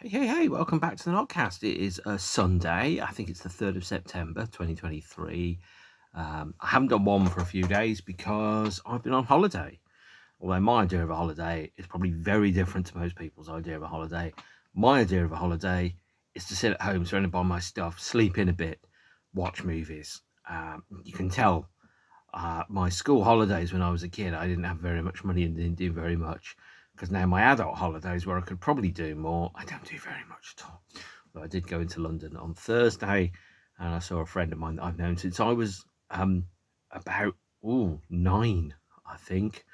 Hey, welcome back to the NOTCAST. It is a Sunday. I think it's the 3rd of September, 2023. I haven't done one for a few days because I've been on holiday. Although my idea of a holiday is probably very different to most people's idea of a holiday. My idea of a holiday is to sit at home, surrounded by my stuff, sleep in a bit, watch movies. You can tell my school holidays when I was a kid, I didn't have very much money and didn't do very much. Because now my adult holidays, where I could probably do more, I don't do very much at all. But I did go into London on Thursday, and I saw a friend of mine that I've known since I was about 9, I think.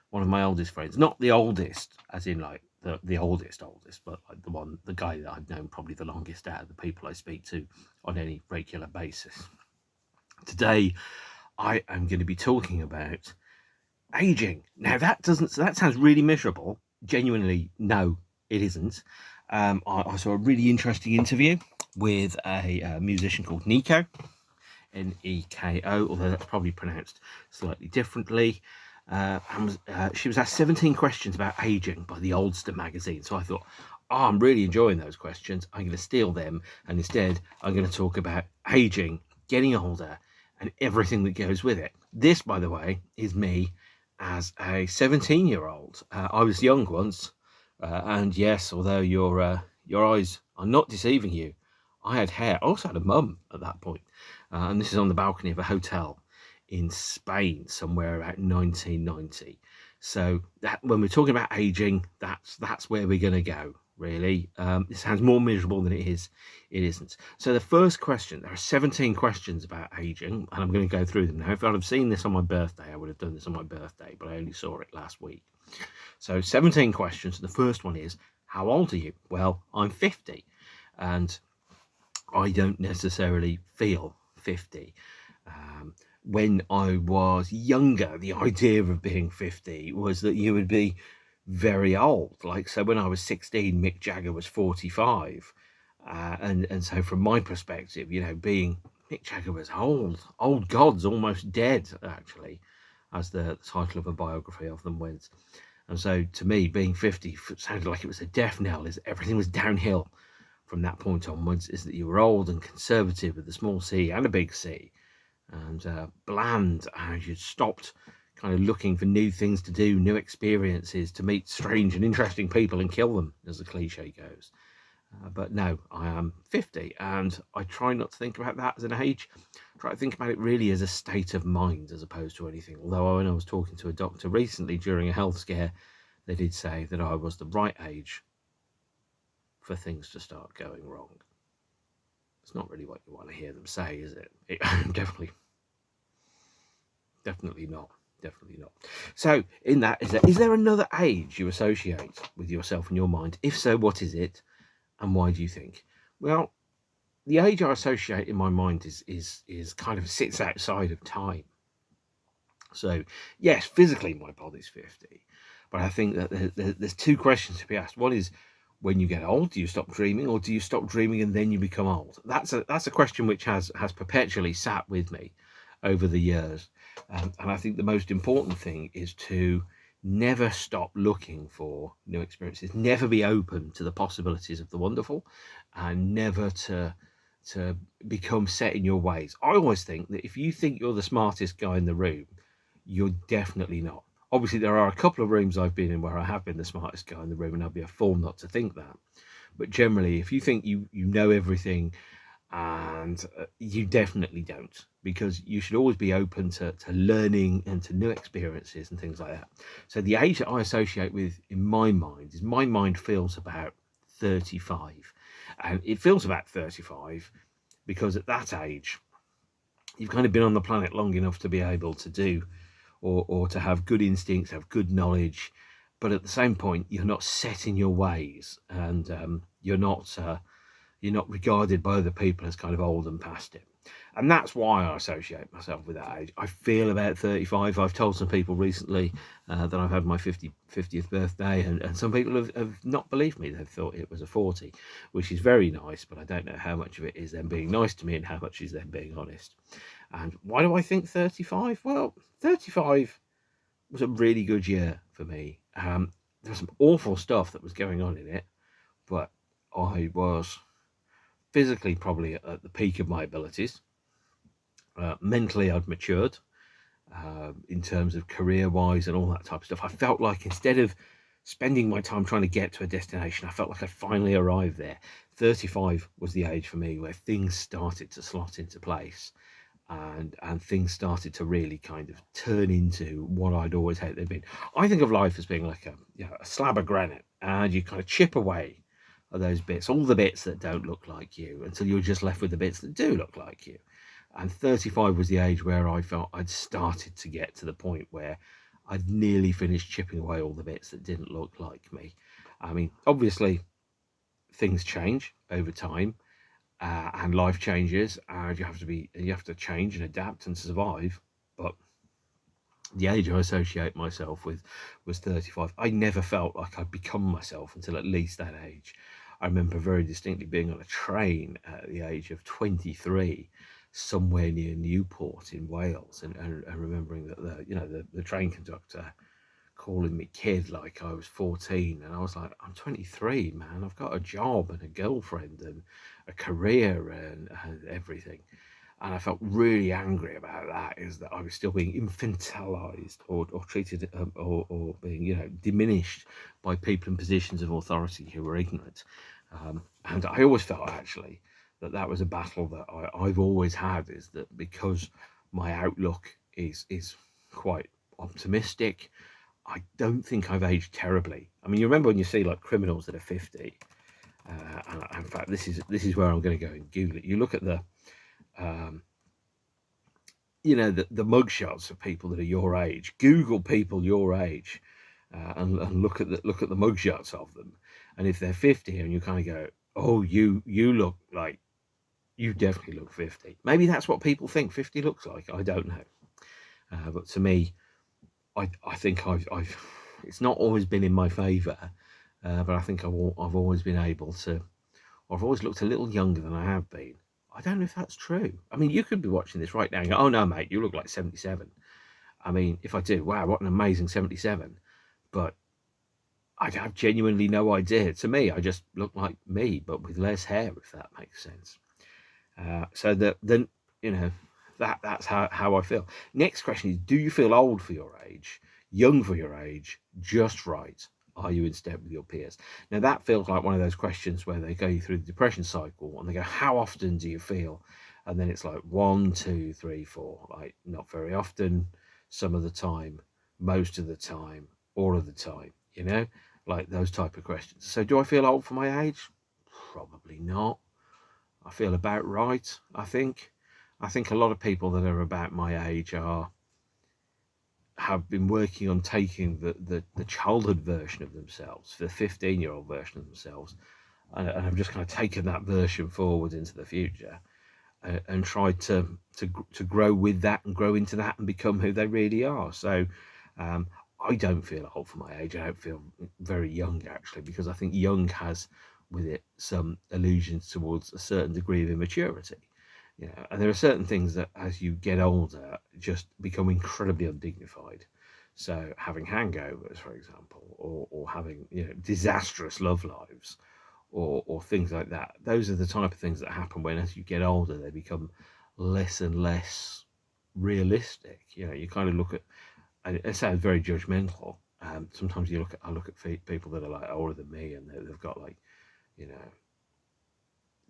One of my oldest friends, not the oldest, as in like the oldest, but like the guy that I've known probably the longest out of the people I speak to on any regular basis. Today, I am going to be talking about aging. Now that sounds really miserable. Genuinely, no, it isn't. I saw a really interesting interview with a musician called Nico, Neko, although that's probably pronounced slightly differently. She was asked 17 questions about aging by the Oldster Magazine. So I thought, I'm really enjoying those questions. I'm going to steal them, and instead I'm going to talk about aging, getting older, and everything that goes with it. This, by the way, is me as a 17-year-old. I was young once, and yes, although your eyes are not deceiving you, I had hair. I also had a mum at that point, and this is on the balcony of a hotel in Spain somewhere about 1990. So that when we're talking about aging, that's where we're going to go. Really, it sounds more miserable than it is. It isn't. So the first question, there are 17 questions about aging, and I'm going to go through them now. If I'd have seen this on my birthday, I would have done this on my birthday, but I only saw it last week. So 17 questions. The first one is, how old are you? Well, I'm 50, and I don't necessarily feel 50. When I was younger, the idea of being 50 was that you would be very old. Like, so when I was 16, Mick Jagger was 45. And so from my perspective, being Mick Jagger was old gods, almost dead, actually, as the title of a biography of them went. And so to me, being 50 sounded like it was a death knell. Everything was downhill from that point onwards, is that you were old and conservative with a small C and a big C, and bland, and you'd stopped kind of looking for new things to do, new experiences, to meet strange and interesting people and kill them, as the cliche goes. But no, I am 50, and I try not to think about that as an age. I try to think about it really as a state of mind as opposed to anything. Although when I was talking to a doctor recently during a health scare, they did say that I was the right age for things to start going wrong. It's not really what you want to hear them say, is it? Definitely not. Definitely not. So in that, is there another age you associate with yourself in your mind? If so, what is it, and why do you think? Well, the age I associate in my mind is kind of sits outside of time. So yes, physically my body's 50, but I think that there's two questions to be asked. One is, when you get old, do you stop dreaming, or do you stop dreaming and then you become old? That's a question which has perpetually sat with me over the years. And I think the most important thing is to never stop looking for new experiences, never be open to the possibilities of the wonderful, and never to become set in your ways. I always think that if you think you're the smartest guy in the room, you're definitely not. Obviously, there are a couple of rooms I've been in where I have been the smartest guy in the room, and I'd be a fool not to think that. But generally, if you think you know everything, and you definitely don't, because you should always be open to learning and to new experiences and things like that. So the age that I associate with in my mind feels about 35, and it feels about 35 because at that age you've kind of been on the planet long enough to be able to do or to have good instincts, have good knowledge, but at the same point you're not set in your ways, and you're not regarded by other people as kind of old and past it. And that's why I associate myself with that age. I feel about 35. I've told some people recently that I've had my 50th birthday, and some people have not believed me. They've thought it was a 40, which is very nice, but I don't know how much of it is them being nice to me and how much is them being honest. And why do I think 35? Well, 35 was a really good year for me. There was some awful stuff that was going on in it, but I was physically probably at the peak of my abilities. Mentally, I'd matured in terms of career-wise and all that type of stuff. I felt like instead of spending my time trying to get to a destination, I felt like I finally arrived there. 35 was the age for me where things started to slot into place, and things started to really kind of turn into what I'd always hoped they'd been. I think of life as being like a slab of granite, and you kind of chip away at those bits, all the bits that don't look like you, until you're just left with the bits that do look like you. And 35 was the age where I felt I'd started to get to the point where I'd nearly finished chipping away all the bits that didn't look like me. I mean, obviously, things change over time, and life changes, and you have to change and adapt and survive. But the age I associate myself with was 35. I never felt like I'd become myself until at least that age. I remember very distinctly being on a train at the age of 23, somewhere near Newport in Wales, and remembering that the train conductor calling me kid like I was 14, and I was like, I'm 23, man. I've got a job and a girlfriend and a career and everything. And I felt really angry about that, is that I was still being infantilized or treated or being diminished by people in positions of authority who were ignorant. And I always felt actually that was a battle that I've always had, is that because my outlook is quite optimistic, I don't think I've aged terribly. I mean, you remember when you see like criminals that are 50, and in fact, this is where I'm going to go and Google it. You look at the the mugshots of people that are your age. Google people your age, and look at the mugshots of them. And if they're 50, and you kind of go, oh, you look like, you definitely look 50. Maybe that's what people think 50 looks like. I don't know. But to me, I think I've it's not always been in my favour, but I think I've always been able to. I've always looked a little younger than I have been. I don't know if that's true. I mean, you could be watching this right now and go, oh no, mate, you look like 77. I mean, if I do, wow, what an amazing 77. But I have genuinely no idea. To me, I just look like me, but with less hair, if that makes sense. So then, that's how I feel. Next question is, do you feel old for your age, young for your age, just right? Are you in step with your peers? Now, that feels like one of those questions where they go you through the depression cycle and they go, how often do you feel? And then it's like 1, 2, 3, 4. Like, not very often, some of the time, most of the time, all of the time, like those type of questions. So do I feel old for my age? Probably not. I feel about right, I think. I think a lot of people that are about my age have been working on taking the childhood version of themselves, the 15-year-old version of themselves, and have just kind of taken that version forward into the future, and tried to grow with that and grow into that and become who they really are. So I don't feel old for my age. I don't feel very young, actually, because I think young has with it some allusions towards a certain degree of immaturity. And there are certain things that as you get older just become incredibly undignified. So having hangovers, for example, or having disastrous love lives, or things like that. Those are the type of things that happen when, as you get older, they become less and less realistic. You kind of look at, and it sounds very judgmental. Sometimes I look at people that are like older than me, and they've got like,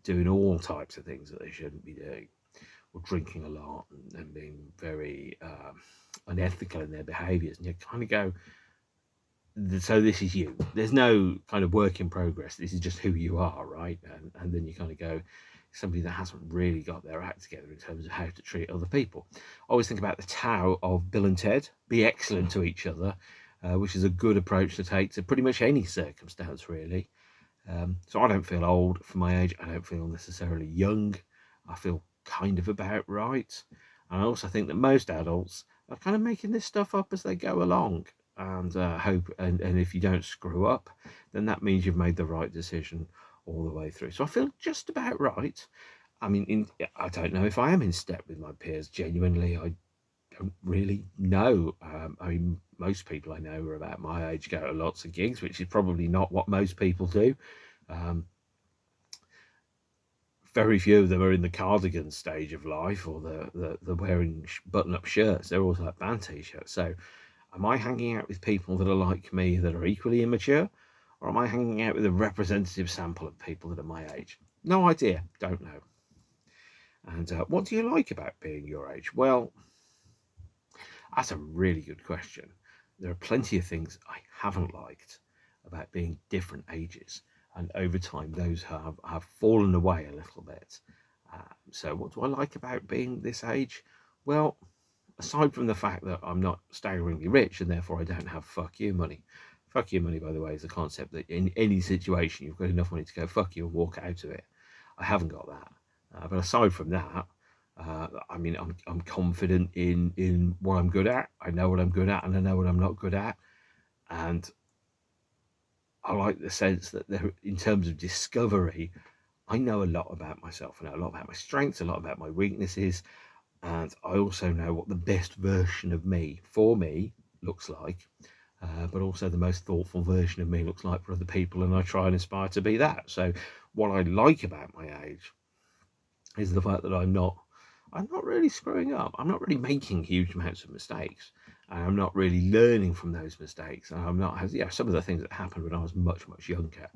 doing all types of things that they shouldn't be doing, or drinking a lot and being very unethical in their behaviours. And you kind of go, so this is you. There's no kind of work in progress. This is just who you are, right? And then you kind of go, somebody that hasn't really got their act together in terms of how to treat other people. I always think about the Tao of Bill and Ted: be excellent to each other, which is a good approach to take to pretty much any circumstance, really. So I don't feel old for my age. I don't feel necessarily young. I feel kind of about right. And I also think that most adults are kind of making this stuff up as they go along, and hope. And if you don't screw up, then that means you've made the right decision all the way through. So I feel just about right. I mean, I don't know if I am in step with my peers. Genuinely, I don't really know. I mean, most people I know are about my age, go to lots of gigs, which is probably not what most people do. very few of them are in the cardigan stage of life, or the wearing button-up shirts. They're always like band t-shirts. So am I hanging out with people that are like me that are equally immature, or am I hanging out with a representative sample of people that are my age? No idea, don't know. And what do you like about being your age? Well, that's a really good question. There are plenty of things I haven't liked about being different ages, and over time those have fallen away a little bit. So what do I like about being this age? Well, aside from the fact that I'm not staggeringly rich and therefore I don't have fuck you money. Fuck you money, by the way, is the concept that in any situation you've got enough money to go fuck you and walk out of it. I haven't got that. But aside from that, I mean, I'm confident in what I'm good at. I know what I'm good at, and I know what I'm not good at. And I like the sense that there, in terms of discovery, I know a lot about myself. I know a lot about my strengths, a lot about my weaknesses, and I also know what the best version of me, for me, looks like. But also the most thoughtful version of me looks like for other people, and I try and aspire to be that. So what I like about my age is the fact that I'm not really screwing up. I'm not really making huge amounts of mistakes, and I'm not really learning from those mistakes. And I'm not, some of the things that happened when I was much younger,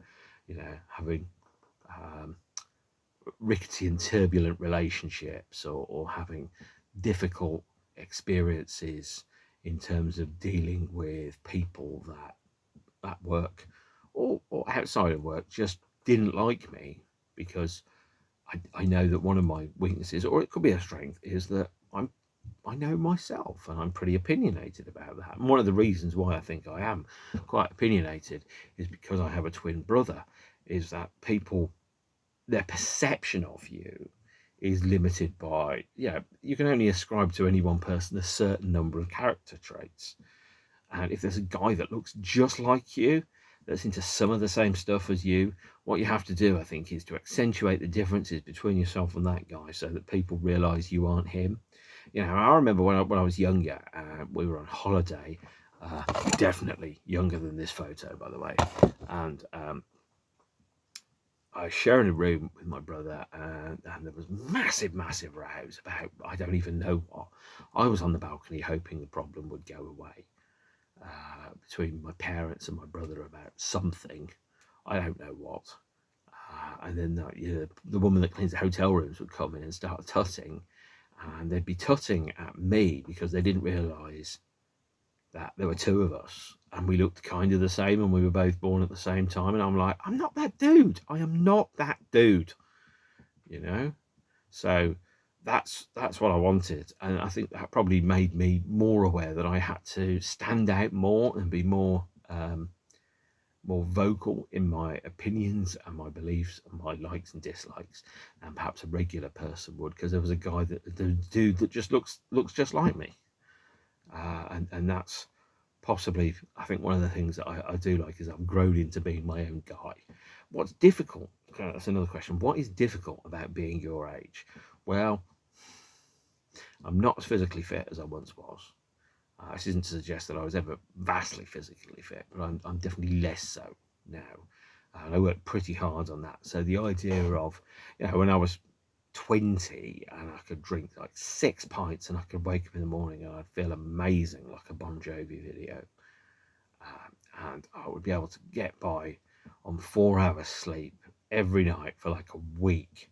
having rickety and turbulent relationships, or having difficult experiences in terms of dealing with people that at work or outside of work just didn't like me, because I know that one of my weaknesses, or it could be a strength, is that I know myself, and I'm pretty opinionated about that. And one of the reasons why I think I am quite opinionated is because I have a twin brother, is that people, their perception of you is limited by, you can only ascribe to any one person a certain number of character traits. And if there's a guy that looks just like you, that's into some of the same stuff as you, what you have to do, I think, is to accentuate the differences between yourself and that guy so that people realize you aren't him. I remember when I was younger, we were on holiday, definitely younger than this photo, by the way, and I was sharing a room with my brother, and there was massive rows about, I don't even know what. I was on the balcony hoping the problem would go away, between my parents and my brother about something. I don't know what. And then the woman that cleans the hotel rooms would come in and start tutting, and they'd be tutting at me because they didn't realise that there were two of us, and we looked kind of the same, and we were both born at the same time. And I'm like, I'm not that dude. I am not that dude. So that's what I wanted, and I think that probably made me more aware that I had to stand out more and be more vocal in my opinions and my beliefs and my likes and dislikes, and perhaps a regular person would, because there was a dude that just looks just like me, and that's possibly, I think, one of the things that I do like, is I've grown into being my own guy. What's difficult? Okay, that's another question. What is difficult about being your age? Well, I'm not as physically fit as I once was. This isn't to suggest that I was ever vastly physically fit, but I'm definitely less so now. And I worked pretty hard on that. So the idea of, when I was 20 and I could drink like 6 pints and I could wake up in the morning and I'd feel amazing, like a Bon Jovi video. And I would be able to get by on 4 hours sleep every night for like a week.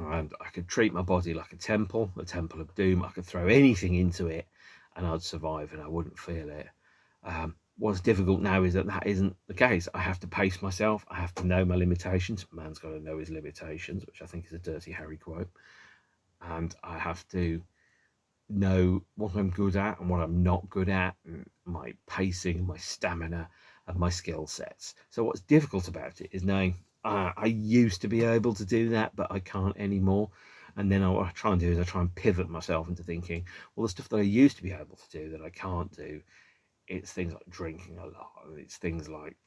And I could treat my body like a temple of doom. I could throw anything into it and I'd survive and I wouldn't feel it. What's difficult now is that isn't the case. I have to pace myself. I have to know my limitations. Man's got to know his limitations, which I think is a Dirty Harry quote. And I have to know what I'm good at and what I'm not good at, and my pacing, my stamina, and my skill sets. So what's difficult about it is knowing, I used to be able to do that, but I can't anymore. And then what I try and do is I try and pivot myself into thinking, well, the stuff that I used to be able to do that I can't do, it's things like drinking a lot. It's things like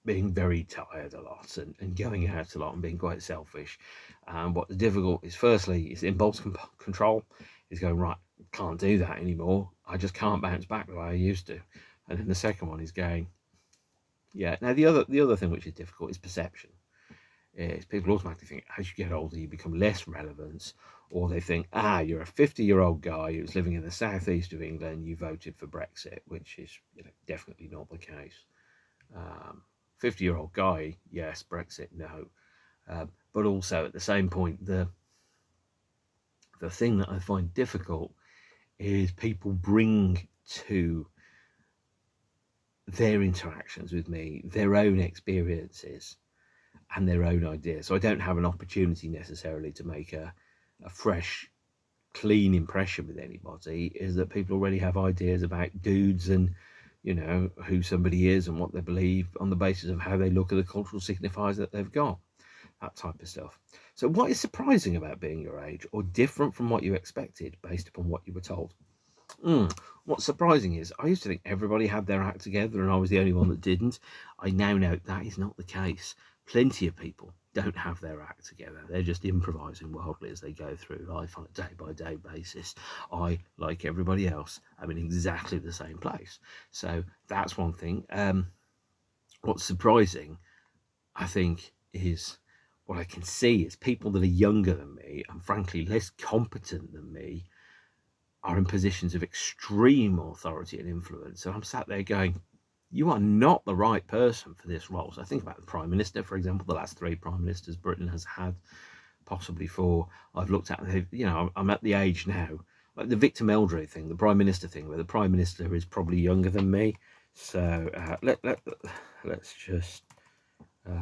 being very tired a lot and going out a lot and being quite selfish. And what's difficult is, firstly, is impulse control. Is going, right, can't do that anymore. I just can't bounce back the way I used to. And then the second one is going, Yeah. Now the other thing which is difficult is perception. Is people automatically think as you get older you become less relevant, or they think, you're a 50-year-old guy who's living in the southeast of England, you voted for Brexit, which is definitely not the case. 50-year-old guy, yes. Brexit, no. But also at the same point, the thing that I find difficult is people bring to their interactions with me their own experiences and their own ideas. So I don't have an opportunity necessarily to make a fresh, clean impression with anybody. Is that people already have ideas about dudes and who somebody is and what they believe on the basis of how they look at the cultural signifiers that they've got, that type of stuff. So what is surprising about being your age or different from what you expected based upon what you were told? What's surprising is I used to think everybody had their act together and I was the only one that didn't. I now know that is not the case. Plenty of people don't have their act together. They're just improvising wildly as they go through life on a day-by-day basis. I, like everybody else, am in exactly the same place. So that's one thing. What's surprising, I think, is what I can see is people that are younger than me and frankly less competent than me are in positions of extreme authority and influence. And I'm sat there going, you are not the right person for this role. So I think about the Prime Minister, for example, the last 3 Prime Ministers Britain has had, possibly 4. I've looked at, I'm at the age now, like the Victor Meldrew thing, the Prime Minister thing, where the Prime Minister is probably younger than me. So let's just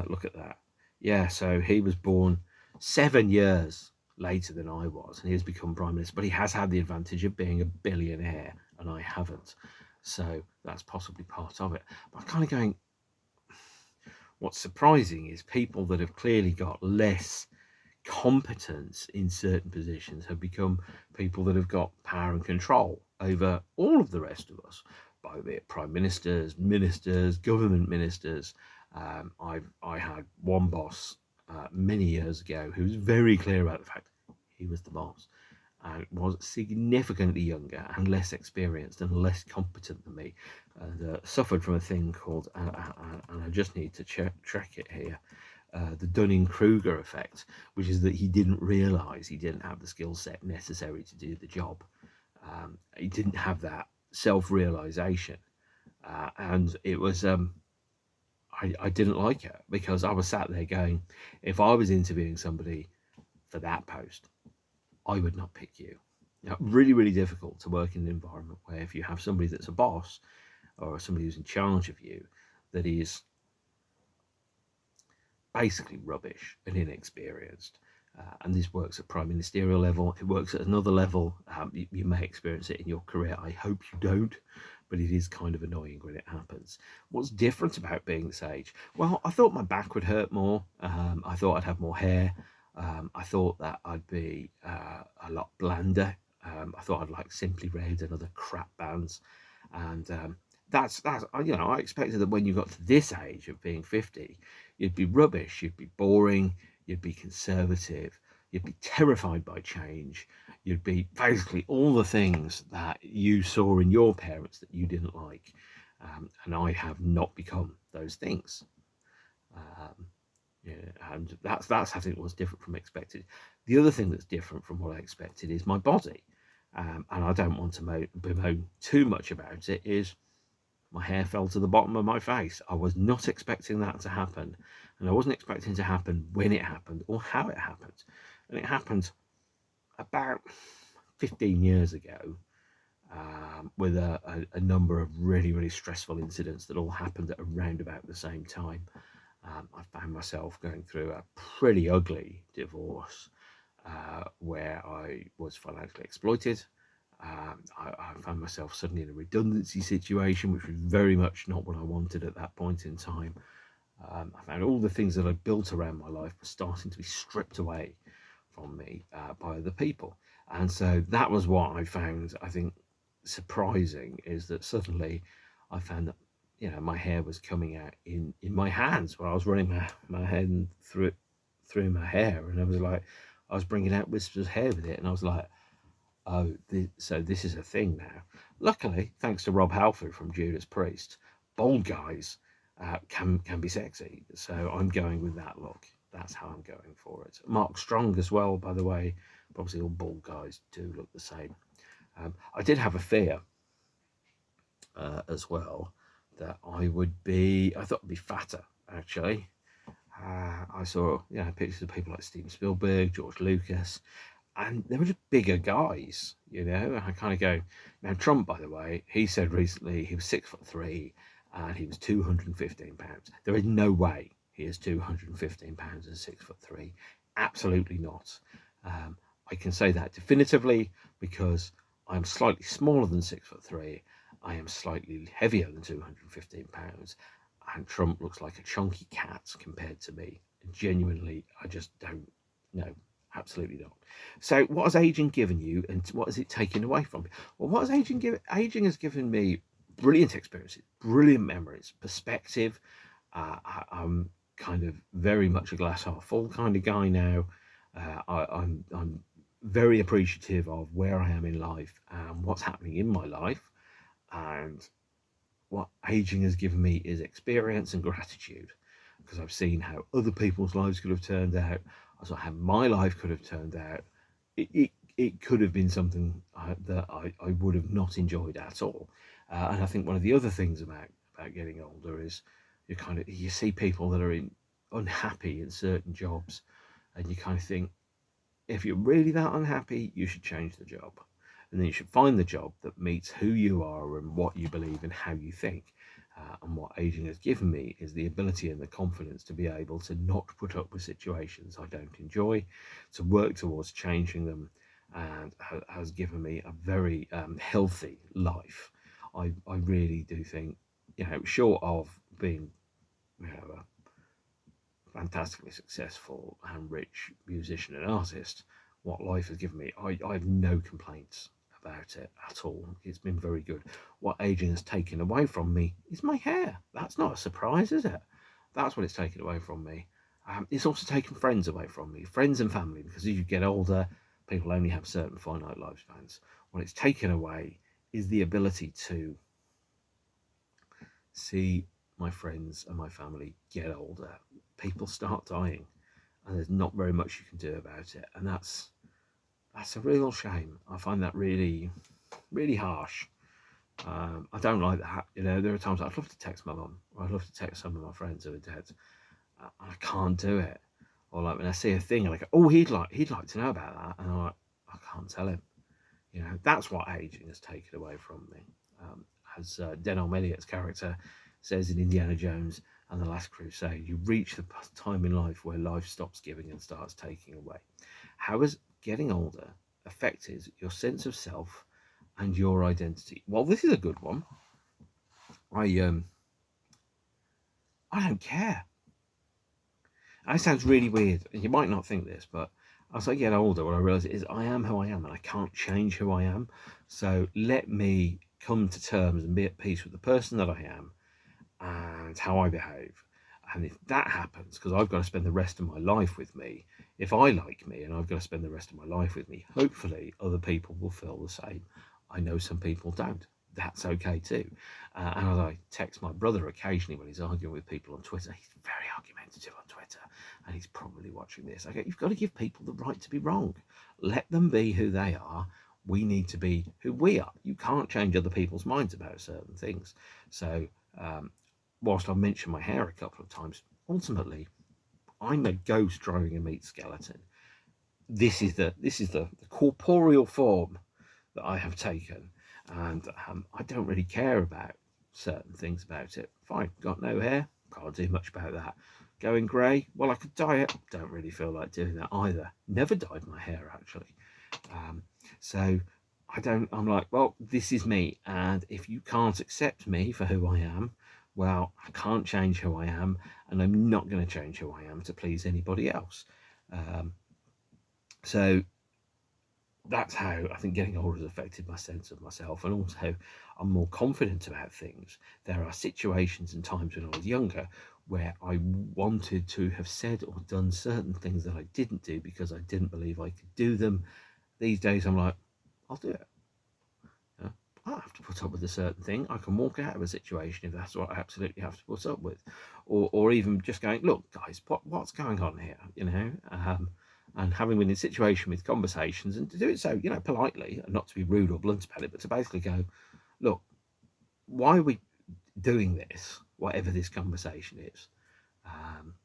look at that. Yeah, so he was born 7 years later than I was, and he has become Prime Minister, but he has had the advantage of being a billionaire, and I haven't. So that's possibly part of it. But I'm kind of going, what's surprising is people that have clearly got less competence in certain positions have become people that have got power and control over all of the rest of us, be it prime ministers, ministers, government ministers. I had one boss many years ago who was very clear about the fact he was the boss and was significantly younger and less experienced and less competent than me, and suffered from a thing called, and I just need to check it here, the Dunning-Kruger effect, which is that he didn't realise he didn't have the skill set necessary to do the job. He didn't have that self-realisation, and it was I didn't like it, because I was sat there going, if I was interviewing somebody for that post, I would not pick you. Really, really difficult to work in an environment where if you have somebody that's a boss or somebody who's in charge of you that is basically rubbish and inexperienced. And this works at prime ministerial level. It works at another level. You may experience it in your career. I hope you don't, but it is kind of annoying when it happens. What's different about being this age? Well, I thought my back would hurt more. I thought I'd have more hair. I thought that I'd be a lot blander. I thought I'd like Simply Red and other crap bands. And that's I expected that when you got to this age of being 50, you'd be rubbish, you'd be boring, you'd be conservative, you'd be terrified by change, you'd be basically all the things that you saw in your parents that you didn't like. And I have not become those things. And that's I think what's different from expected. The other thing that's different from what I expected is my body. And I don't want to bemoan too much about it, is my hair fell to the bottom of my face. I was not expecting that to happen, and I wasn't expecting it to happen when it happened or how it happened. And it happened about 15 years ago, with a number of really, really stressful incidents that all happened at around about the same time. I found myself going through a pretty ugly divorce, where I was financially exploited. I found myself suddenly in a redundancy situation, which was very much not what I wanted at that point in time. I found all the things that I built around my life were starting to be stripped away from me by other people. And so that was what I found, I think, surprising, is that suddenly I found that my hair was coming out in my hands when I was running my hand through my hair, and I was bringing out wisps of hair with it, and I was like, oh, so this is a thing now. Luckily, thanks to Rob Halford from Judas Priest, bald guys can be sexy. So I'm going with that look. That's how I'm going for it. Mark Strong as well, by the way. Obviously, all bald guys do look the same. I did have a fear as well that I thought I'd be fatter, actually. I saw pictures of people like Steven Spielberg, George Lucas, and they were just bigger guys, and I kind of go, now Trump, by the way, he said recently he was 6'3" and he was 215 pounds. There is no way he is 215 pounds and 6'3". Absolutely not. I can say that definitively because I'm slightly smaller than 6'3". I am slightly heavier than 215 pounds, and Trump looks like a chunky cat compared to me. Genuinely, I just don't know. Absolutely not. So what has aging given you, and what has it taken away from you? Well, what has aging given? Aging has given me brilliant experiences, brilliant memories, perspective. I'm kind of very much a glass half full kind of guy now. I'm very appreciative of where I am in life and what's happening in my life. And what aging has given me is experience and gratitude, because I've seen how other people's lives could have turned out. I saw how my life could have turned out. It could have been something that I would have not enjoyed at all. And I think one of the other things about getting older is you see people that are unhappy in certain jobs, and you kind of think, if you're really that unhappy, you should change the job. And then you should find the job that meets who you are and what you believe and how you think. And what aging has given me is the ability and the confidence to be able to not put up with situations I don't enjoy, to work towards changing them, and has given me a very healthy life. I really do think, short of being a fantastically successful and rich musician and artist, what life has given me, I have no complaints about it at all. It's been very good. What aging has taken away from me is my hair. That's not a surprise, is it? That's what it's taken away from me. It's also taken friends away from me, friends and family, because as you get older, people only have certain finite lifespans. What it's taken away is the ability to see my friends and my family get older. People start dying, and there's not very much you can do about it, and that's a real shame. I find that really, really harsh. I don't like that. There are times I'd love to text my mum, or I'd love to text some of my friends who are dead, and I can't do it. Or like when I see a thing, and I go, "Oh, he'd like to know about that," and I'm like, I can't tell him. That's what aging has taken away from me. As Denholm Elliott's character says in Indiana Jones and the Last Crusade, you reach the time in life where life stops giving and starts taking away. How has getting older affected your sense of self and your identity? Well, this is a good one. I don't care. That sounds really weird, and you might not think this, but as I get older, what I realise is I am who I am, and I can't change who I am. So let me come to terms and be at peace with the person that I am and how I behave. And if that happens, because I've got to spend the rest of my life with me, if I like me and I've got to spend the rest of my life with me, hopefully other people will feel the same. I know some people don't. That's okay too. And as I text my brother occasionally when he's arguing with people on Twitter, he's very argumentative on Twitter, and he's probably watching this. I go, you've got to give people the right to be wrong. Let them be who they are. We need to be who we are. You can't change other people's minds about certain things. So whilst I've mentioned my hair a couple of times, ultimately, I'm a ghost driving a meat skeleton. This is the corporeal form that I have taken, and I don't really care about certain things about it. Fine, got no hair, can't do much about that. Going grey, well, I could dye it. Don't really feel like doing that either. Never dyed my hair actually. So I'm like, well, this is me, and if you can't accept me for who I am, well, I can't change who I am, and I'm not going to change who I am to please anybody else. So that's how I think getting older has affected my sense of myself, and also I'm more confident about things. There are situations and times when I was younger where I wanted to have said or done certain things that I didn't do because I didn't believe I could do them. These days I'm like, I'll do it. I don't have to put up with a certain thing. I can walk out of a situation if that's what I absolutely have to put up with, or even just going, look, guys, what's going on here? And having been in a situation with conversations, and to do it so, politely, and not to be rude or blunt about it, but to basically go, look, why are we doing this? Whatever this conversation is.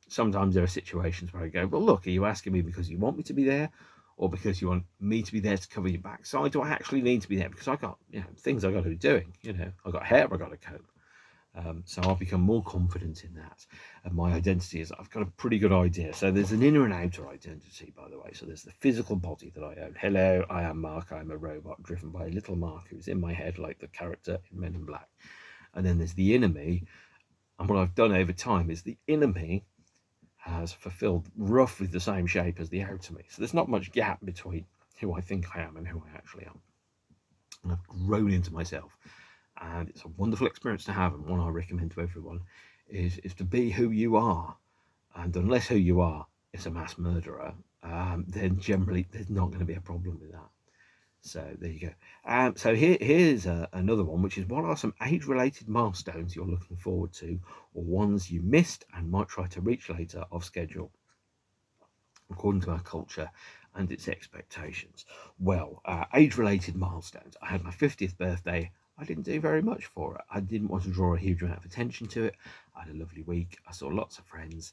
Sometimes there are situations where I go, well, look, are you asking me because you want me to be there, or because you want me to be there to cover your backside? Do I actually need to be there because I got things I got to be doing? I got hair I got to comb. So I've become more confident in that, and my identity is I've got a pretty good idea. So there's an inner and outer identity, by the way. So there's the physical body that I own. Hello, I am Mark. I'm a robot driven by a little Mark who's in my head like the character in Men in Black. And then there's the inner me, and what I've done over time is the inner me has fulfilled roughly the same shape as the outer me. So there's not much gap between who I think I am and who I actually am. And I've grown into myself. And it's a wonderful experience to have, and one I recommend to everyone is to be who you are. And unless who you are is a mass murderer, then generally there's not going to be a problem with that. So there you go. So here's another one, which is what are some age-related milestones you're looking forward to, or ones you missed and might try to reach later off schedule, according to our culture and its expectations. Well, age-related milestones. I had my 50th birthday. I didn't do very much for it. I didn't want to draw a huge amount of attention to it. I had a lovely week. I saw lots of friends.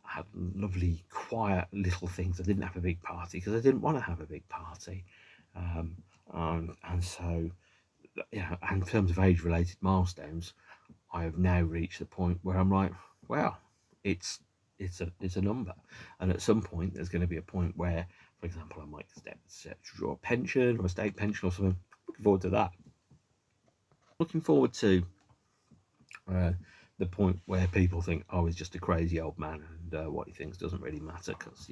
I had lovely, quiet little things. I didn't have a big party because I didn't want to have a big party. And so, in terms of age-related milestones, I have now reached the point where I'm like, well, it's a number, and at some point there's going to be a point where, for example, I might set to draw a pension or a state pension or something. Looking forward to that. Looking forward to the point where people think, oh, he's just a crazy old man, and what he thinks doesn't really matter, because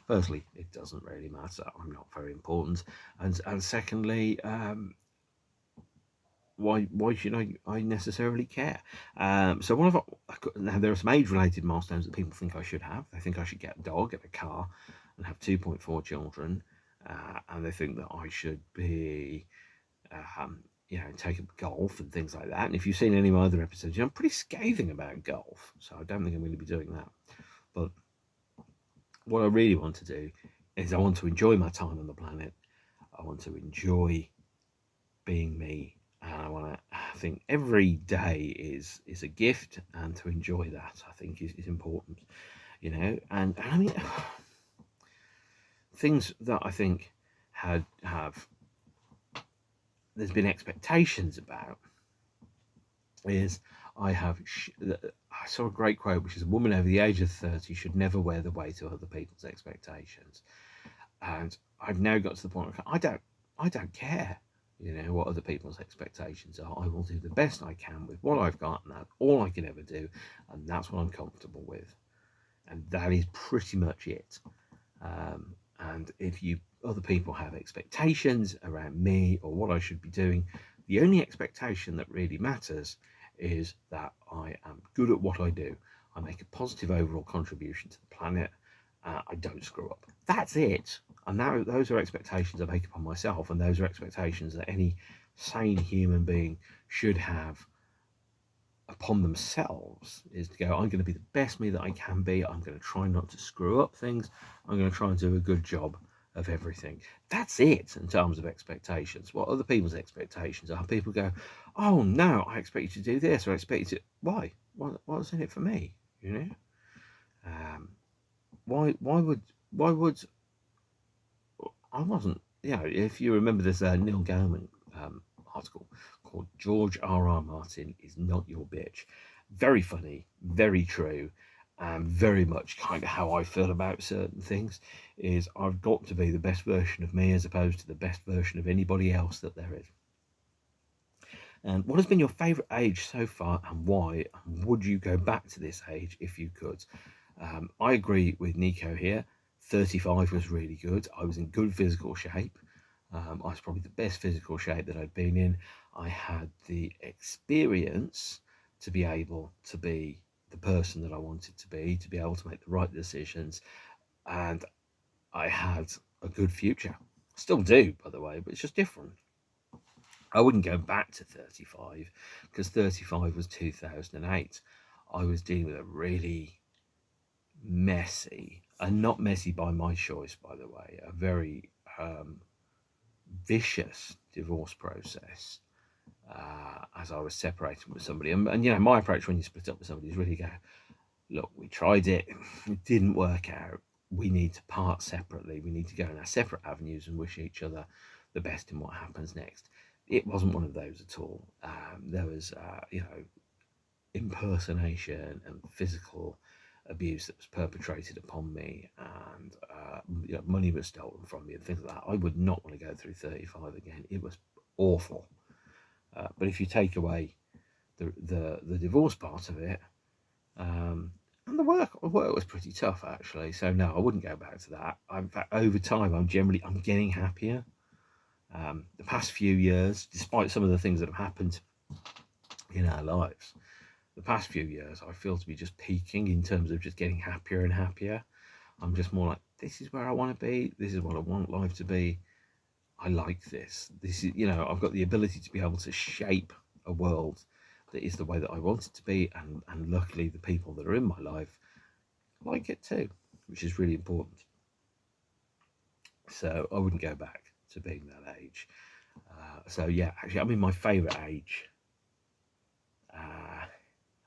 firstly, it doesn't really matter. I'm not very important, and secondly, why should I necessarily care? So now there are some age-related milestones that people think I should have. They think I should get a dog, get a car, and have 2.4 children, and they think that I should be take up golf and things like that. And if you've seen any of my other episodes, I'm pretty scathing about golf, so I don't think I'm going to be doing that. But what I really want to do is I want to enjoy my time on the planet. I want to enjoy being me, and I think every day is a gift, and to enjoy that, I think, is important. And I mean, things that I think have there's been expectations about is I saw a great quote, which is, a woman over the age of 30 should never wear the weight of other people's expectations. And I've now got to the point where I don't care, what other people's expectations are. I will do the best I can with what I've got, and that's all I can ever do, and that's what I'm comfortable with. And that is pretty much it. And if other people have expectations around me or what I should be doing, the only expectation that really matters is that I am good at what I do. I make a positive overall contribution to the planet. I don't screw up. That's it. And now those are expectations I make upon myself, and those are expectations that any sane human being should have upon themselves, is to go, I'm going to be the best me that I can be. I'm going to try not to screw up things. I'm going to try and do a good job of everything. That's it in terms of expectations. What other people's expectations are, people go, oh no, I expect you to do this, or I expect you to, why? What's in it for me? Why would I wasn't, if you remember, there's a Neil Gaiman article called George R.R. Martin is Not Your Bitch. Very funny, very true, and very much kind of how I feel about certain things. Is I've got to be the best version of me as opposed to the best version of anybody else that there is. And what has been your favourite age so far, and why? And would you go back to this age if you could? I agree with Nico here. 35 was really good. I was in good physical shape. I was probably the best physical shape that I'd been in. I had the experience to be able to be the person that I wanted to be able to make the right decisions, and I had a good future. Still do, by the way, but it's just different. I wouldn't go back to 35 because 35 was 2008. I was dealing with a really messy, and not messy by my choice, by the way, a very vicious divorce process as I was separating with somebody. And, you know, my approach when you split up with somebody is really go, look, we tried it, it didn't work out. We need to part separately. We need to go in our separate avenues and wish each other the best in what happens next. It wasn't one of those at all. There was, you know, impersonation and physical abuse that was perpetrated upon me, and you know, money was stolen from me and things like that. I would not want to go through 35 again. It was awful. But if you take away the divorce part of it, and the work was pretty tough actually. So no, I wouldn't go back to that. In fact, over time, I'm getting happier. The past few years, despite some of the things that have happened in our lives, the past few years, I feel to be just peaking in terms of just getting happier and happier. I'm just more like, this is where I want to be. This is what I want life to be. I like this. This is, you know, I've got the ability to be able to shape a world that is the way that I want it to be. And luckily, the people that are in my life like it too, which is really important. So I wouldn't go back to being that age. So yeah, actually, I mean, my favourite age,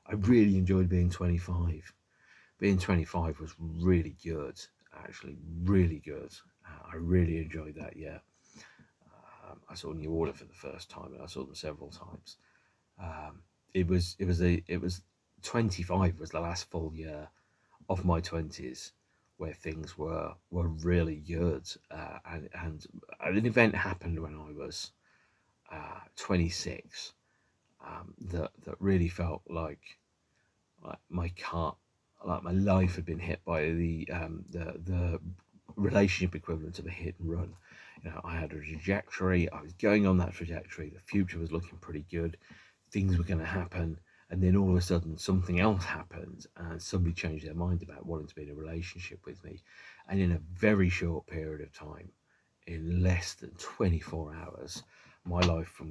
I really enjoyed being 25. Being 25 was really good, actually, really good. I really enjoyed that year. I saw New Order for the first time, and I saw them several times. It was 25 was the last full year of my 20s where things were really good, and an event happened when I was 26 that really felt like my life had been hit by the relationship equivalent of a hit and run. You know, I had a trajectory. I was going on that trajectory. The future was looking pretty good. Things were going to happen, and then all of a sudden something else happened, and somebody changed their mind about wanting to be in a relationship with me. And in a very short period of time, in less than 24 hours, my life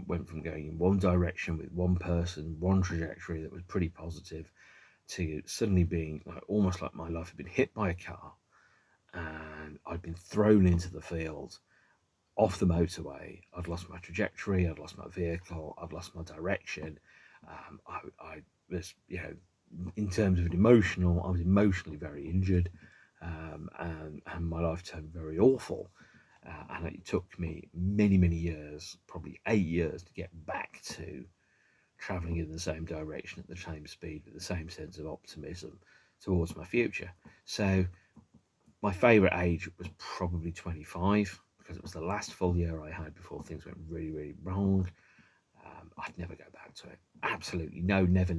went from going in one direction with one person, one trajectory that was pretty positive, to suddenly being like almost like my life had been hit by a car, and I'd been thrown into the field off the motorway. I'd lost my trajectory, I'd lost my vehicle, I'd lost my direction. I was, you know, in terms of I was emotionally very injured, and my life turned very awful. And it took me many years, probably 8 years, to get back to travelling in the same direction at the same speed with the same sense of optimism towards my future. So my favourite age was probably 25 because it was the last full year I had before things went really wrong. I'd never go back to it. Absolutely no, never.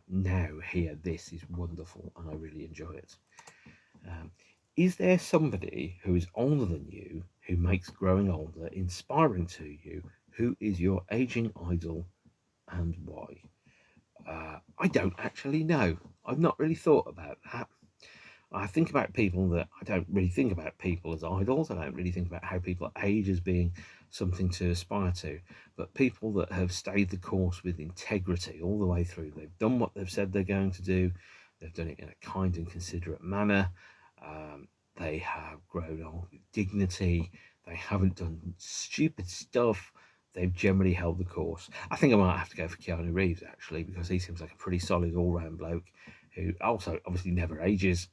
Now here, this is wonderful and I really enjoy it. Is there somebody who is older than you who makes growing older inspiring to you? Who is your aging idol and why? I don't actually know. I've not really thought about that. I think about people that I don't really think about people as idols. I don't really think about how people age as being something to aspire to. But people that have stayed the course with integrity all the way through, they've done what they've said they're going to do, they've done it in a kind and considerate manner, they have grown old with dignity, they haven't done stupid stuff, they've generally held the course. I think I might have to go for Keanu Reeves actually, because he seems like a pretty solid all-round bloke who also obviously never ages,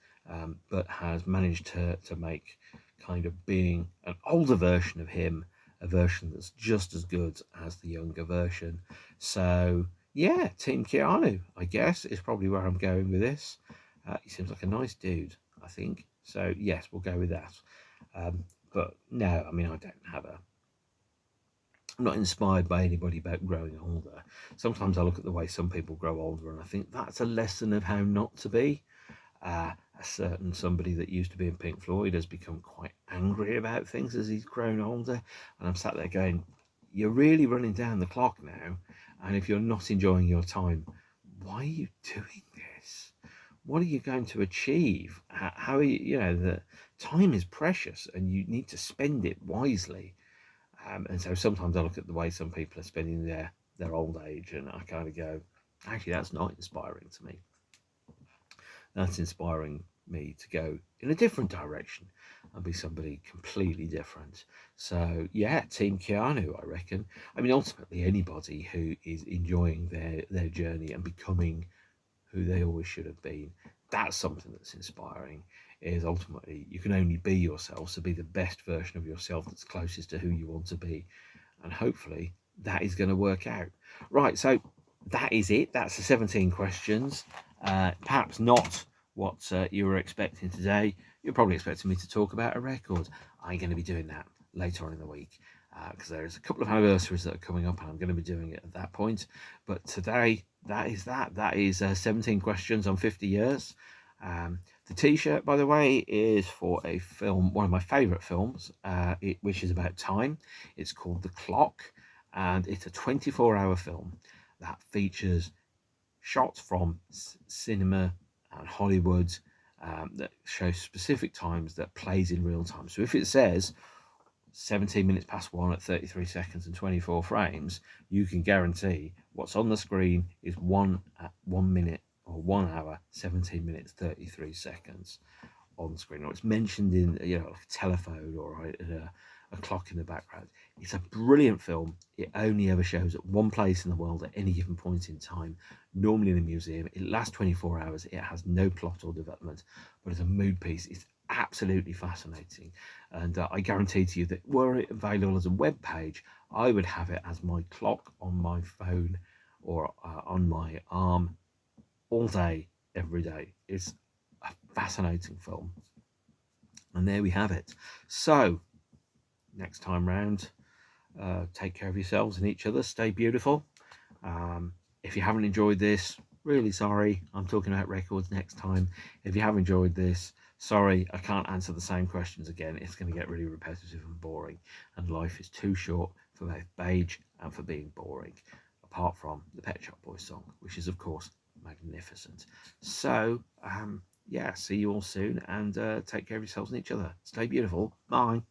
but has managed to make kind of being an older version of him, a version that's just as good as the younger version. So yeah, Team Keanu, I guess, is probably where I'm going with this. He seems like a nice dude, I think. So yes, we'll go with that. But no, I mean, I'm not inspired by anybody about growing older. Sometimes I look at the way some people grow older and I think that's a lesson of how not to be. A certain somebody that used to be in Pink Floyd has become quite angry about things as he's grown older, and I'm sat there going, you're really running down the clock now, and if you're not enjoying your time, why are you doing this? What are you going to achieve? How are you, you know, the time is precious and you need to spend it wisely. And so sometimes I look at the way some people are spending their old age, and I kind of go, actually, that's not inspiring to me. That's inspiring me to go in a different direction and be somebody completely different. So yeah, Team Keanu, I reckon. I mean, ultimately, anybody who is enjoying their journey and becoming who they always should have been, that's something that's inspiring. Is ultimately you can only be yourself, so be the best version of yourself that's closest to who you want to be, and hopefully that is going to work out. Right, so that is it. That's the 17 questions. Perhaps not what you were expecting today. You're probably expecting me to talk about a record. I'm going to be doing that later on in the week, because there's a couple of anniversaries that are coming up, and I'm going to be doing it at that point. But today, that is 17 questions on 50 years. The t-shirt, by the way, is for a film, one of my favourite films, which is about time. It's called The Clock, and it's a 24-hour film that features shots from cinema and Hollywood, that shows specific times, that plays in real time. So if it says 17 minutes past 1 at 33 seconds and 24 frames, you can guarantee what's on the screen is 1 minute or 1 hour, 17 minutes, 33 seconds on screen, or it's mentioned in a telephone or a clock in the background. It's a brilliant film. It only ever shows at one place in the world at any given point in time, normally in a museum. It lasts 24 hours. It has no plot or development, but as a mood piece, it's absolutely fascinating. And I guarantee to you that were it available as a web page, I would have it as my clock on my phone or on my arm all day, every day. It's a fascinating film. And there we have it. So next time round, take care of yourselves and each other. Stay beautiful. If you haven't enjoyed this, really sorry. I'm talking about records next time. If you have enjoyed this, sorry, I can't answer the same questions again. It's going to get really repetitive and boring, and life is too short for both beige and for being boring, apart from the Pet Shop Boys song, which is of course magnificent. So yeah, see you all soon, and take care of yourselves and each other. Stay beautiful. Bye.